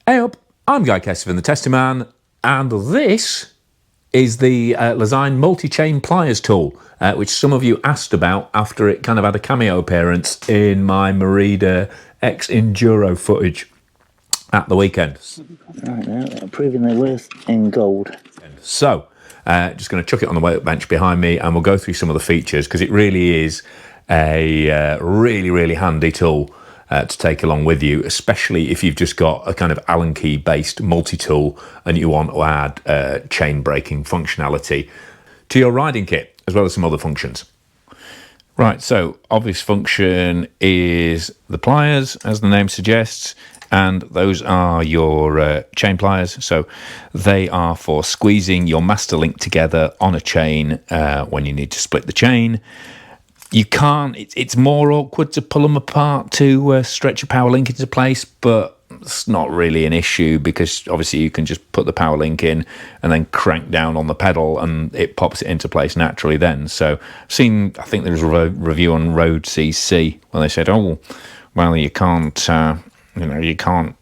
Hey up, I'm Guy Kessivan, the Testing Man, and this is the Lezyne Multi Chain Pliers tool, which some of you asked about after it kind of had a cameo appearance in my Merida Ex-Enduro footage at the weekend. Right now, proving their worth in gold. So, just going to chuck it on the workbench behind me and we'll go through some of the features because it really is a really handy tool to take along with you, especially if you've just got a kind of Allen key based multi-tool and you want to add chain braking functionality to your riding kit, as well as some other functions. Right, so obvious function is the pliers, as the name suggests, and those are your chain pliers. So they are for squeezing your master link together on a chain when you need to split the chain. You can't, it's more awkward to pull them apart to stretch a power link into place, but it's not really an issue because obviously you can just put the power link in and then crank down on the pedal and it pops it into place naturally then. So I've seen, I think there was a review on Road CC when they said, oh, well, you can't, you can't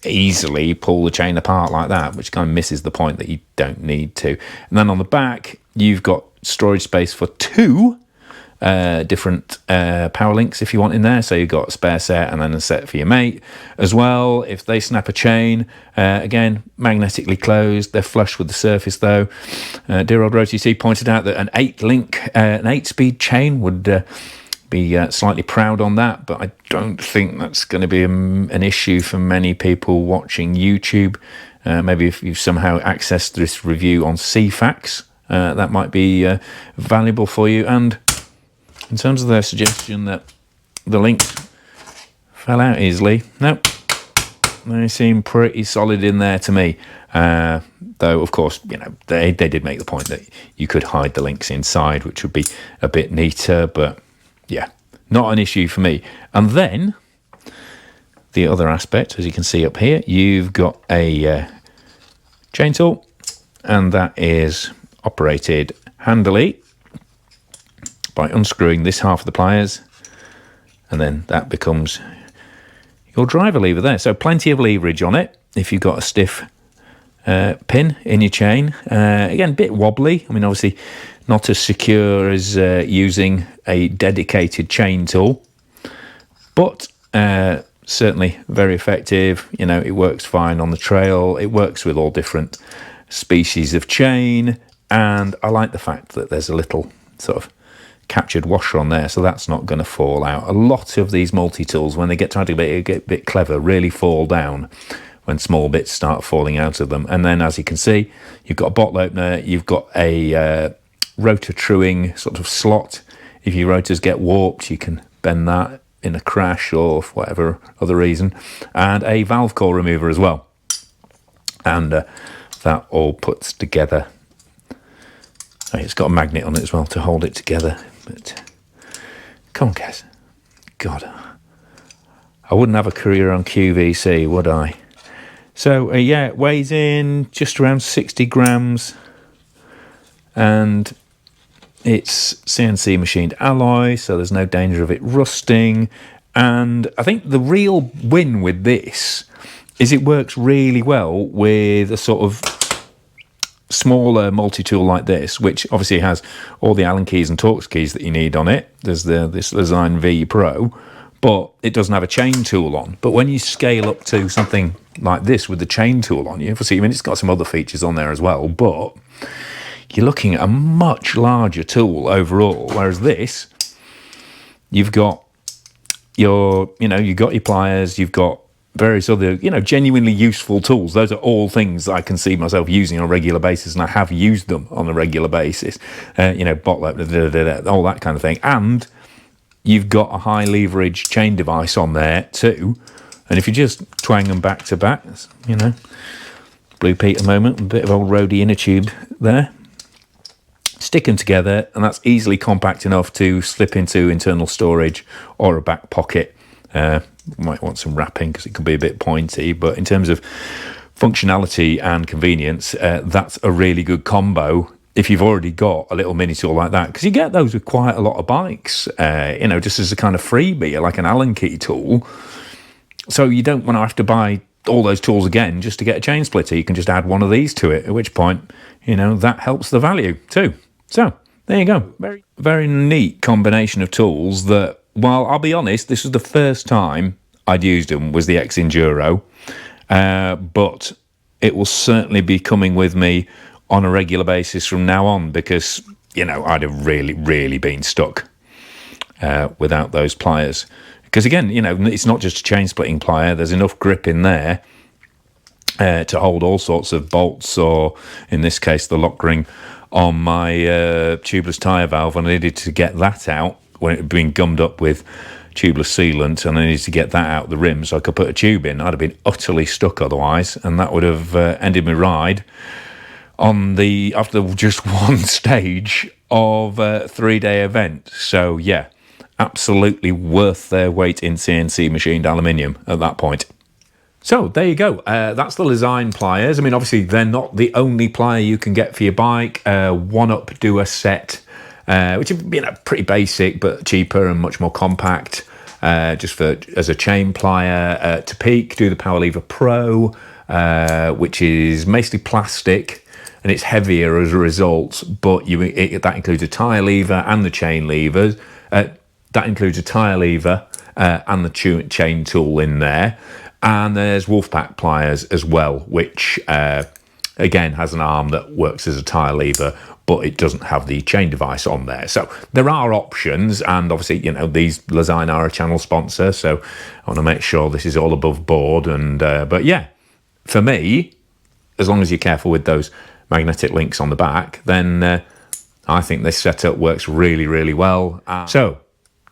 easily pull the chain apart like that, which kind of misses the point that you don't need to. And then on the back, you've got storage space for two different power links if you want in there. So you've got a spare set and then a set for your mate as well. If they snap a chain, again, magnetically closed. They're flush with the surface though. Dear old Road CC pointed out that an 8-speed chain would be slightly proud on that, but I don't think that's going to be an issue for many people watching YouTube. Maybe if you've somehow accessed this review on CFAX, that might be valuable for you. And in terms of their suggestion that the links fell out easily, nope, they seem pretty solid in there to me. Though, of course, they did make the point that you could hide the links inside, which would be a bit neater, but yeah, not an issue for me. And then the other aspect, as you can see up here, you've got a chain tool, and that is operated handily by unscrewing this half of the pliers, and then that becomes your driver lever there. So plenty of leverage on it if you've got a stiff pin in your chain. Again, a bit wobbly. I mean, obviously not as secure as using a dedicated chain tool, but certainly very effective. It works fine on the trail. It works with all different species of chain, and I like the fact that there's a little sort of captured washer on there, so that's not going to fall out. A lot of these multi-tools, when they get trying to get a bit clever, really fall down when small bits start falling out of them. And then, as you can see, you've got a bottle opener, you've got a rotor truing sort of slot. If your rotors get warped, you can bend that in a crash or for whatever other reason, and a valve core remover as well. And that all puts together. It's got a magnet on it as well to hold it together. But come on, Kaz. God, I wouldn't have a career on QVC, would I? So yeah, it weighs in just around 60 grams, and it's CNC machined alloy, so there's no danger of it rusting. And I think the real win with this is it works really well with a sort of smaller multi-tool like this, which obviously has all the Allen keys and Torx keys that you need on it. There's this Lezyne V Pro, but it doesn't have a chain tool on. But when you scale up to something like this with the chain tool on, you obviously, I mean, it's got some other features on there as well, but you're looking at a much larger tool overall. Whereas this, you've got your, you've got your pliers, you've got various other, genuinely useful tools. Those are all things I can see myself using on a regular basis, and I have used them on a regular basis. Bottle opener, all that kind of thing. And you've got a high leverage chain device on there too. And if you just twang them back to back, Blue Peter moment, a bit of old roadie inner tube there. Stick them together, and that's easily compact enough to slip into internal storage or a back pocket. Might want some wrapping because it can be a bit pointy, but in terms of functionality and convenience, that's a really good combo if you've already got a little mini tool like that, because you get those with quite a lot of bikes, just as a kind of freebie, like an Allen key tool. So you don't want to have to buy all those tools again just to get a chain splitter. You can just add one of these to it, at which point, you know, that helps the value too. So there you go. Very, very neat combination of tools that, well, I'll be honest, this was the first time I'd used them, was the Ex-Enduro, but it will certainly be coming with me on a regular basis from now on, because, you know, I'd have really been stuck without those pliers. Because again, you know, it's not just a chain splitting plier. There's enough grip in there to hold all sorts of bolts, or in this case, the lock ring on my tubeless tyre valve. And I needed to get that out when it had been gummed up with tubeless sealant, and I needed to get that out of the rim so I could put a tube in. I'd have been utterly stuck otherwise, and that would have ended my ride on the after just one stage of a 3-day event. So yeah, absolutely worth their weight in CNC machined aluminium at that point. So there you go. That's the Lezyne pliers. I mean, obviously they're not the only plier you can get for your bike. One Up do a set, which is, you know, pretty basic but cheaper and much more compact, just for as a chain plier. To Peak do the Power Lever Pro, which is mostly plastic and it's heavier as a result, but that includes a tyre lever and the chain levers. That includes a tyre lever and the chain tool in there. And there's Wolfpack pliers as well, which again has an arm that works as a tyre lever, but it doesn't have the chain device on there. So there are options, and obviously, you know, these Lezyne are a channel sponsor, so I want to make sure this is all above board. And but yeah, for me, as long as you're careful with those magnetic links on the back, then I think this setup works really well. So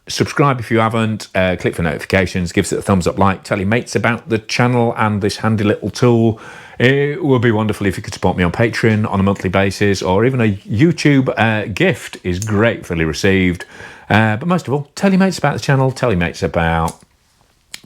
subscribe if you haven't, click for notifications, give us a thumbs up, like, tell your mates about the channel and this handy little tool. It would be wonderful if you could support me on Patreon on a monthly basis, or even a YouTube gift is gratefully received. But most of all, tell your mates about the channel,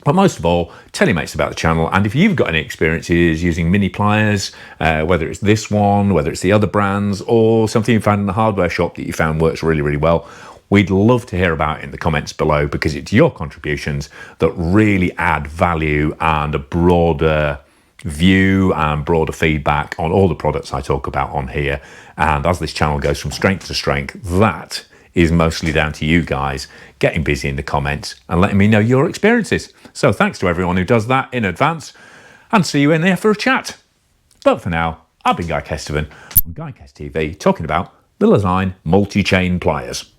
but most of all, tell your mates about the channel. And if you've got any experiences using mini pliers, whether it's this one, whether it's the other brands, or something you found in the hardware shop that you found works really well, we'd love to hear about it in the comments below, because it's your contributions that really add value and a broader view and broader feedback on all the products I talk about on here. And as this channel goes from strength to strength, that is mostly down to you guys getting busy in the comments and letting me know your experiences. So thanks to everyone who does that in advance, and see you in there for a chat. But for now, I've been Guy Kesteven on GuyKest TV, talking about the Lezyne Multi Chain Pliers.